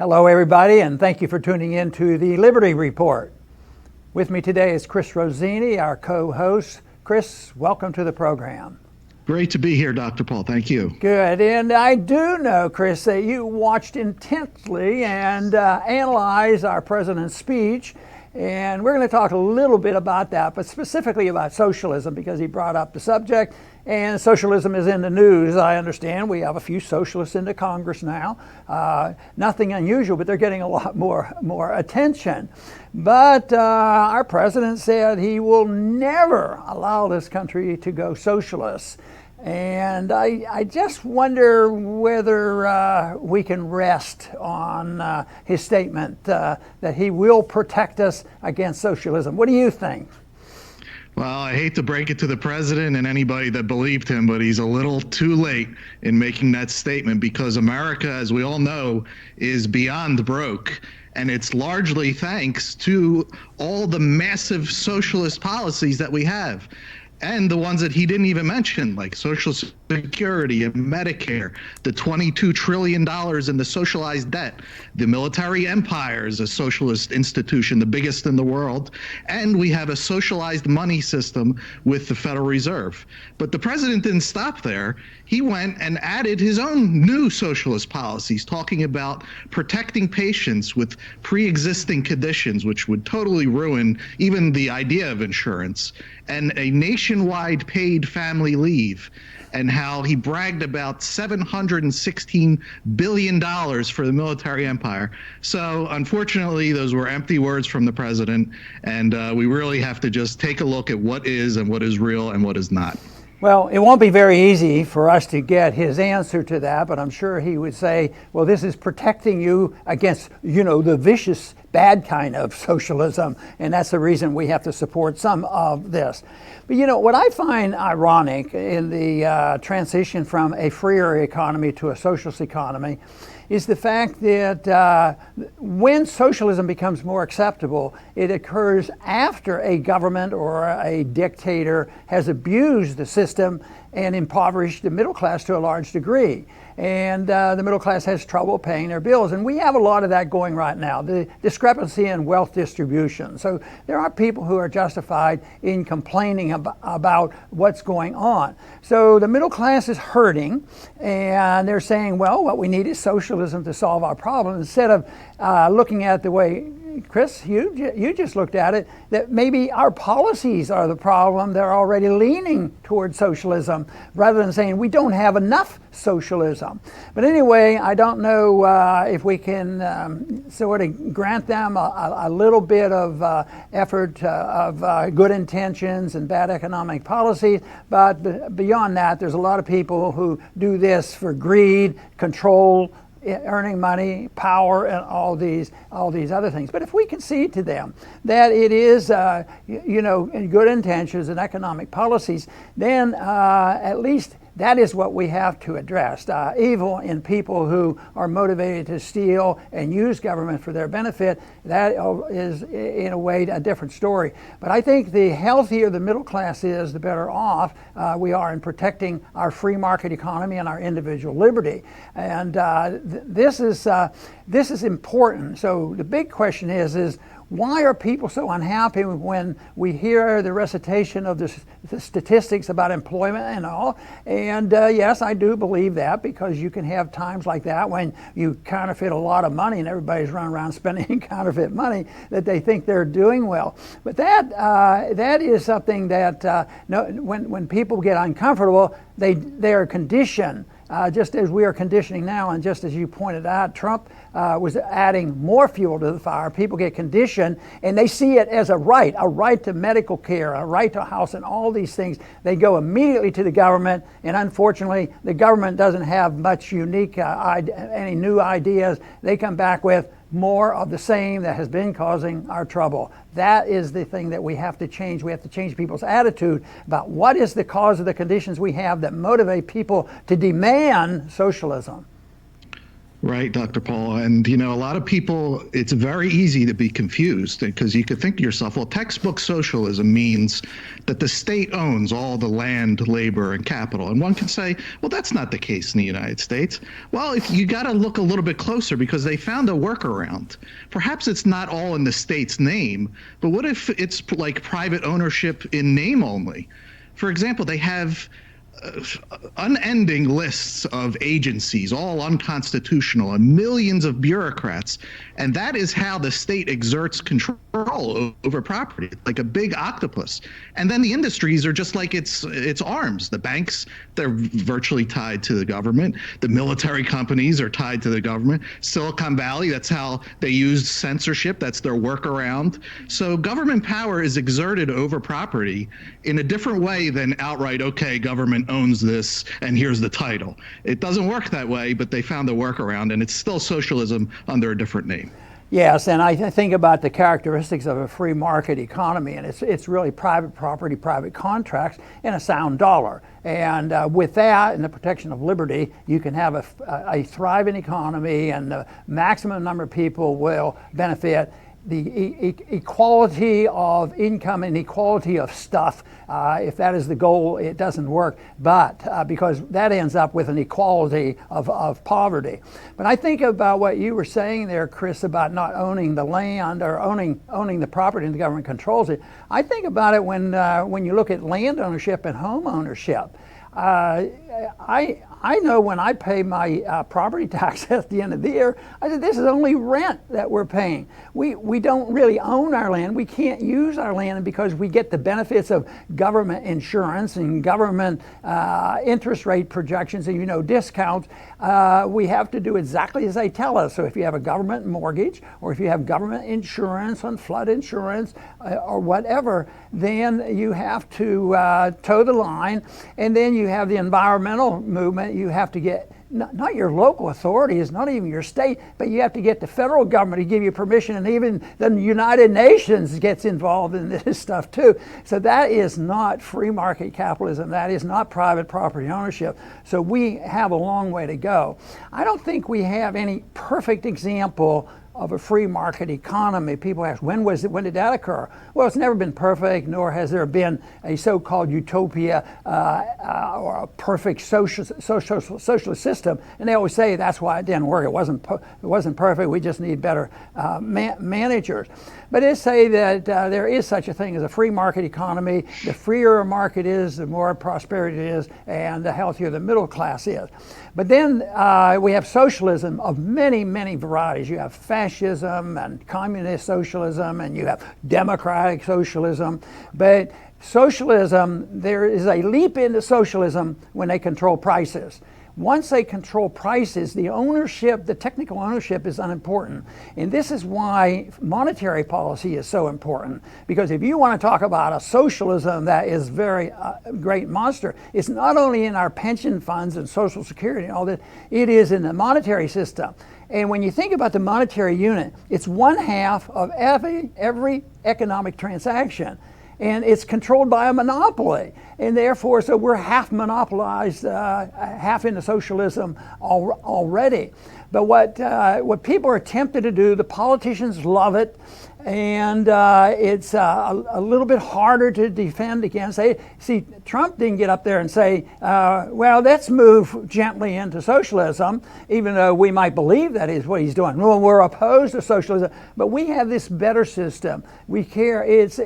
Hello, everybody, and thank you for tuning in to the Liberty Report. With me today is Chris Rossini, our co-host. Chris, welcome to the program. Great to be here, Dr. Paul. Thank you. Good. And I do know, Chris, that you watched intently and analyzed our president's speech. And we're going to talk a little bit about that, but specifically about socialism, because he brought up the subject. And socialism is in the news, I understand. We have a few socialists in the Congress now. Nothing unusual, but they're getting a lot more attention. But our president said he will never allow this country to go socialist. And I just wonder whether we can rest on his statement that he will protect us against socialism. What do you think? Well, I hate to break it to the president and anybody that believed him, but he's a little too late in making that statement, because America, as we all know, is beyond broke. And it's largely thanks to all the massive socialist policies that we have. And the ones that he didn't even mention, like Social Security and Medicare, the $22 trillion in the socialized debt, the military empire is a socialist institution, the biggest in the world, and we have a socialized money system with the Federal Reserve. But the president didn't stop there. He went and added his own new socialist policies, talking about protecting patients with pre-existing conditions, which would totally ruin even the idea of insurance, and a nationwide paid family leave, and how he bragged about $716 billion for the military empire. So unfortunately, those were empty words from the president, and we really have to just take a look at what is and what is real and what is not. Well, it won't be very easy for us to get his answer to that, but I'm sure he would say, well, this is protecting you against, the vicious, bad kind of socialism, and that's the reason we have to support some of this. But what I find ironic in the transition from a freer economy to a socialist economy is the fact that when socialism becomes more acceptable, it occurs after a government or a dictator has abused the system and impoverished the middle class to a large degree. And the middle class has trouble paying their bills. And we have a lot of that going right now, the discrepancy in wealth distribution. So there are people who are justified in complaining about what's going on. So the middle class is hurting, and they're saying, well, what we need is socialism to solve our problem, instead of looking at the way, Chris, you just looked at it, that maybe our policies are the problem. They're already leaning towards socialism, rather than saying we don't have enough socialism. But anyway, I don't know if we can sort of grant them a little bit of effort of good intentions and bad economic policies. But beyond that, there's a lot of people who do this for greed, control, earning money, power, and all these other things. But if we concede to them that it is, in good intentions and economic policies, then at least that is what we have to address. Evil in people who are motivated to steal and use government for their benefit, that is in a way a different story. But I think the healthier the middle class is, the better off we are in protecting our free market economy and our individual liberty. And this is important. So the big question is why are people so unhappy when we hear the recitation of the statistics about employment and all? And yes, I do believe that, because you can have times like that when you counterfeit a lot of money and everybody's running around spending counterfeit money, that they think they're doing well. But that is something that when people get uncomfortable, they are conditioned. Just as we are conditioning now, and just as you pointed out, Trump was adding more fuel to the fire. People get conditioned, and they see it as a right to medical care, a right to a house, and all these things. They go immediately to the government, and unfortunately, the government doesn't have much unique, any new ideas. They come back with more of the same that has been causing our trouble. That is the thing that we have to change. We have to change people's attitude about what is the cause of the conditions we have that motivate people to demand socialism. Right, Dr. Paul. And, a lot of people, it's very easy to be confused because you could think to yourself, well, textbook socialism means that the state owns all the land, labor, and capital. And one can say, well, that's not the case in the United States. Well, if you got to look a little bit closer because they found a workaround. Perhaps it's not all in the state's name, but what if it's like private ownership in name only? For example, they have unending lists of agencies, all unconstitutional, and millions of bureaucrats. And that is how the state exerts control over property, like a big octopus. And then the industries are just like its arms. The banks, they're virtually tied to the government. The military companies are tied to the government. Silicon Valley, that's how they use censorship. That's their workaround. So government power is exerted over property in a different way than outright, okay, government owns this and here's the title. It doesn't work that way, but they found a workaround, and it's still socialism under a different name. Yes, and I think about the characteristics of a free market economy, and it's really private property, private contracts, and a sound dollar. And with that and the protection of liberty, you can have a thriving economy, and the maximum number of people will benefit. The equality of income and equality of stuff, if that is the goal, it doesn't work, but because that ends up with an equality of poverty. But I think about what you were saying there, Chris, about not owning the land or owning the property and the government controls it. I think about it when you look at land ownership and home ownership. I know when I pay my property tax at the end of the year, I said, this is only rent that we're paying. We don't really own our land. We can't use our land because we get the benefits of government insurance and government interest rate projections and, discounts. We have to do exactly as they tell us. So if you have a government mortgage or if you have government insurance on flood insurance or whatever, then you have to toe the line. And then you have the environmental movement. You have to get not your local authorities, not even your state, but you have to get the federal government to give you permission, and even the United Nations gets involved in this stuff too. So that is not free market capitalism. That is not private property ownership. So we have a long way to go. I don't think we have any perfect example of a free market economy. People ask, when did that occur? Well, it's never been perfect, nor has there been a so-called utopia or a perfect socialist system. And they always say that's why it didn't work. It wasn't perfect. We just need better managers. But they say that there is such a thing as a free market economy. The freer a market is, the more prosperity it is, and the healthier the middle class is. But then we have socialism of many, many varieties. You have fascism and communist socialism, and you have democratic socialism. But socialism, there is a leap into socialism when they control prices. Once they control prices, the ownership, the technical ownership is unimportant. And this is why monetary policy is so important. Because if you want to talk about a socialism that is very great monster, it's not only in our pension funds and Social Security and all that, it is in the monetary system. And when you think about the monetary unit, it's 1/2 of every economic transaction. And it's controlled by a monopoly. And therefore, so we're half monopolized, half into socialism already. But what people are tempted to do, the politicians love it, and it's a little bit harder to defend against. See, Trump didn't get up there and say, well, let's move gently into socialism, even though we might believe that is what he's doing. Well, we're opposed to socialism, but we have this better system. We care. It's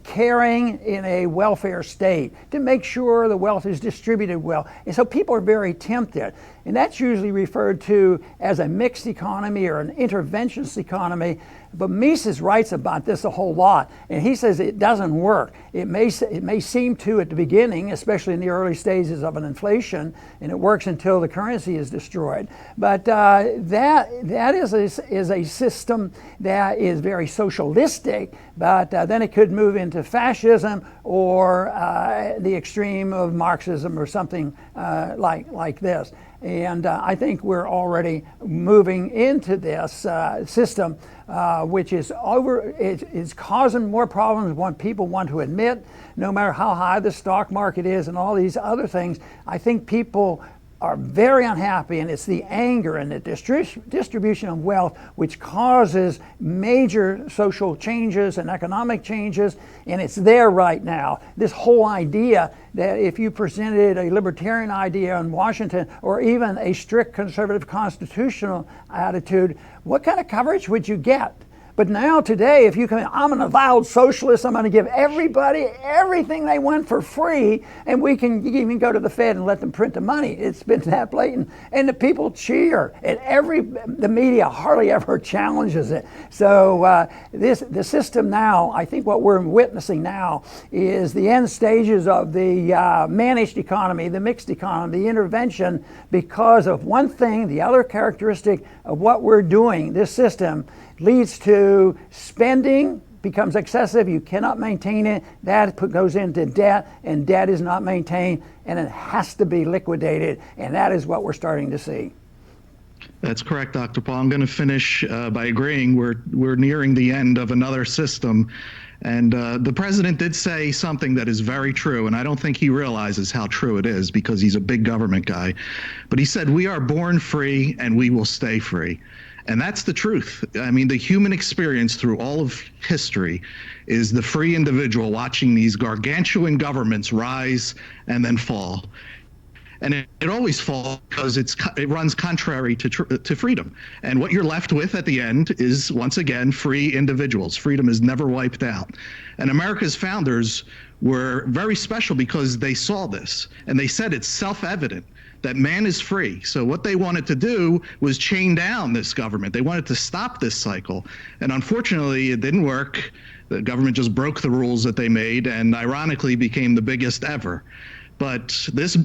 caring in a welfare state to make sure the wealth is distributed well. And so people are very tempted. And that's usually referred to as a mixed economy or an interventionist economy. But Mises writes about this a whole lot, and he says it doesn't work. It may seem to at the beginning, especially in the early stages of an inflation, and it works until the currency is destroyed. But that is a system that is very socialistic, but then it could move into fascism or the extreme of Marxism or something like this. And I think we're already moving into this system, which is it's causing more problems than people want to admit, no matter how high the stock market is and all these other things. I think people are very unhappy, and it's the anger and the distribution of wealth which causes major social changes and economic changes, and it's there right now. This whole idea that if you presented a libertarian idea in Washington or even a strict conservative constitutional attitude, what kind of coverage would you get? But now today, if you come in, I'm an avowed socialist, I'm going to give everybody everything they want for free, and we can even go to the Fed and let them print the money. It's been that blatant. And the people cheer, and the media hardly ever challenges it. So the system now, I think what we're witnessing now is the end stages of the managed economy, the mixed economy, the intervention, because of one thing, the other characteristic of what we're doing, this system leads to spending becomes excessive, you cannot maintain it, that goes into debt, and debt is not maintained, and it has to be liquidated, and that is what we're starting to see. That's correct, Dr. Paul. I'm going to finish by agreeing we're nearing the end of another system. And the president did say something that is very true, and I don't think he realizes how true it is because he's a big government guy. But he said, we are born free and we will stay free. And that's the truth. I mean, the human experience through all of history is the free individual watching these gargantuan governments rise and then fall. And it always falls because it runs contrary to freedom. And what you're left with at the end is, once again, free individuals. Freedom is never wiped out. And America's founders were very special because they saw this. And they said it's self-evident that man is free. So what they wanted to do was chain down this government. They wanted to stop this cycle. And unfortunately, it didn't work. The government just broke the rules that they made and ironically became the biggest ever. But this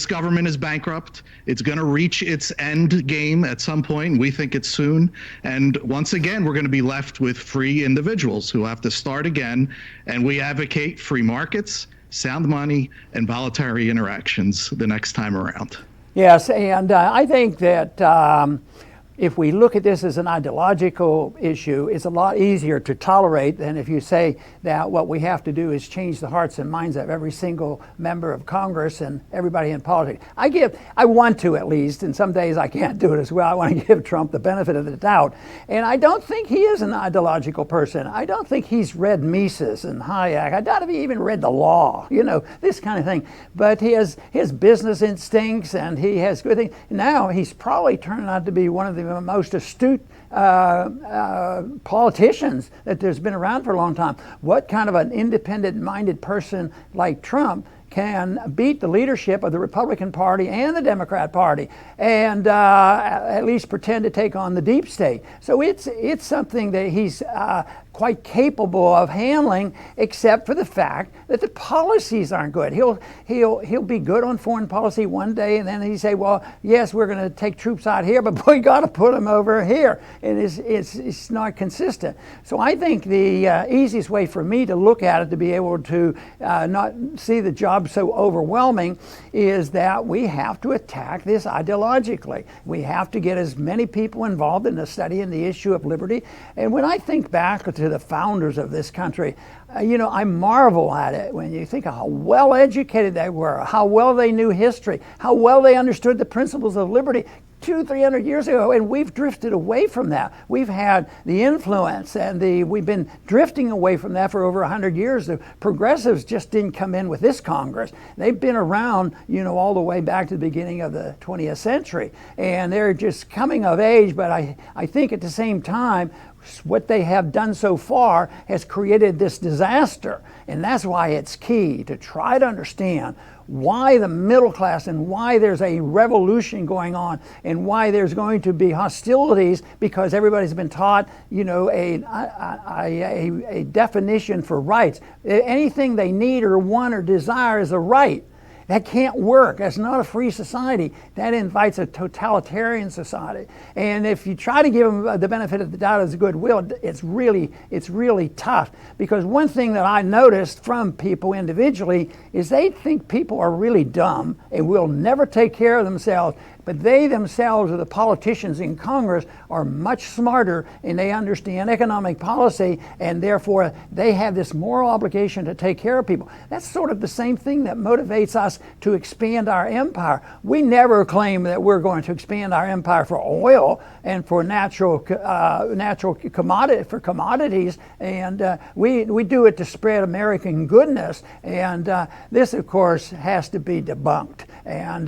government is bankrupt. It's going to reach its end game at some point. We think it's soon. And once again, we're going to be left with free individuals who have to start again. And we advocate free markets, sound money, and voluntary interactions the next time around. Yes, and I think that if we look at this as an ideological issue, it's a lot easier to tolerate than if you say that what we have to do is change the hearts and minds of every single member of Congress and everybody in politics. I want to at least, and some days I can't do it as well. I want to give Trump the benefit of the doubt. And I don't think he is an ideological person. I don't think he's read Mises and Hayek. I doubt if he even read the law, this kind of thing. But he has his business instincts and he has good things. Now he's probably turning out to be one of the most astute politicians that there's been around for a long time. What kind of an independent-minded person like Trump can beat the leadership of the Republican Party and the Democrat Party and at least pretend to take on the deep state? So it's something that he's quite capable of handling, except for the fact that the policies aren't good. He'll be good on foreign policy one day, and then he say, well, yes, we're going to take troops out here, but we got to put them over here. And it's not consistent. So I think the easiest way for me to look at it, to be able to not see the job so overwhelming, is that we have to attack this ideologically. We have to get as many people involved in the study and the issue of liberty. And when I think back to the founders of this country, I marvel at it when you think of how well educated they were, how well they knew history, how well they understood the principles of liberty 200-300 years ago, and we've drifted away from that. We've had the influence, and we've been drifting away from that for over 100 years. The progressives just didn't come in with this Congress. They've been around, all the way back to the beginning of the 20th century, and they're just coming of age. But I think at the same time, what they have done so far has created this disaster, and that's why it's key to try to understand why the middle class and why there's a revolution going on and why there's going to be hostilities, because everybody's been taught, a definition for rights. Anything they need or want or desire is a right. That can't work. That's not a free society. That invites a totalitarian society. And if you try to give them the benefit of the doubt as goodwill, it's really tough. Because one thing that I noticed from people individually is they think people are really dumb and will never take care of themselves. but they themselves, or the politicians in Congress, are much smarter, and they understand economic policy, and therefore they have this moral obligation to take care of people. That's sort of the same thing that motivates us to expand our empire. We never claim that we're going to expand our empire for oil and for natural commodities, and we do it to spread American goodness, and this, of course, has to be debunked. And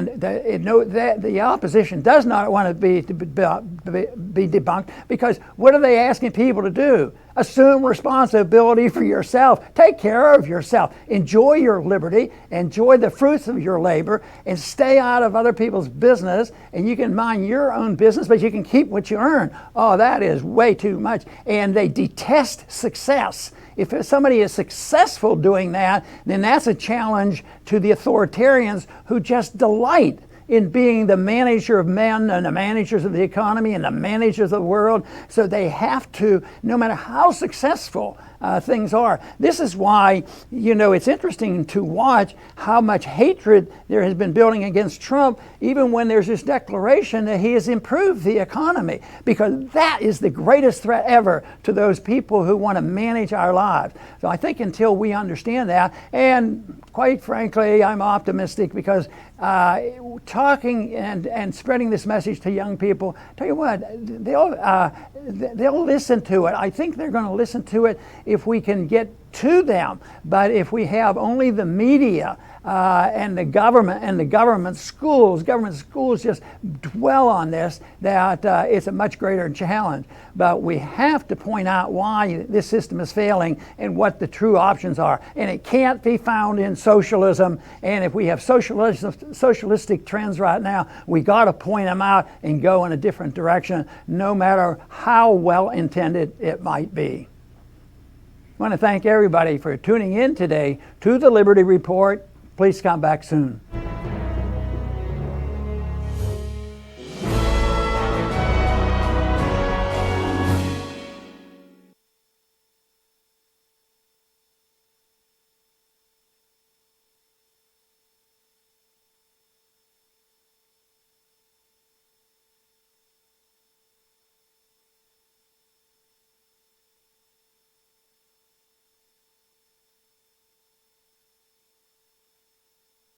the opposition does not want to be debunked, because what are they asking people to do? Assume responsibility for yourself. Take care of yourself. Enjoy your liberty. Enjoy the fruits of your labor, and stay out of other people's business. And you can mind your own business, but you can keep what you earn. Oh, that is way too much. And they detest success. If somebody is successful doing that, then that's a challenge to the authoritarians who just delight in being the manager of men and the managers of the economy and the managers of the world. So they have to, no matter how successful things are. This is why, it's interesting to watch how much hatred there has been building against Trump, even when there's this declaration that he has improved the economy, because that is the greatest threat ever to those people who want to manage our lives. So I think until we understand that, and quite frankly, I'm optimistic, because talking and spreading this message to young people, tell you what, they'll listen to it. I think they're going to listen to it if we can get to them. But if we have only the media and the government schools just dwell on this, that it's a much greater challenge. But we have to point out why this system is failing and what the true options are. And it can't be found in socialism. And if we have socialistic trends right now, we got to point them out and go in a different direction, no matter how well intended it might be. I want to thank everybody for tuning in today to the Liberty Report. Please come back soon.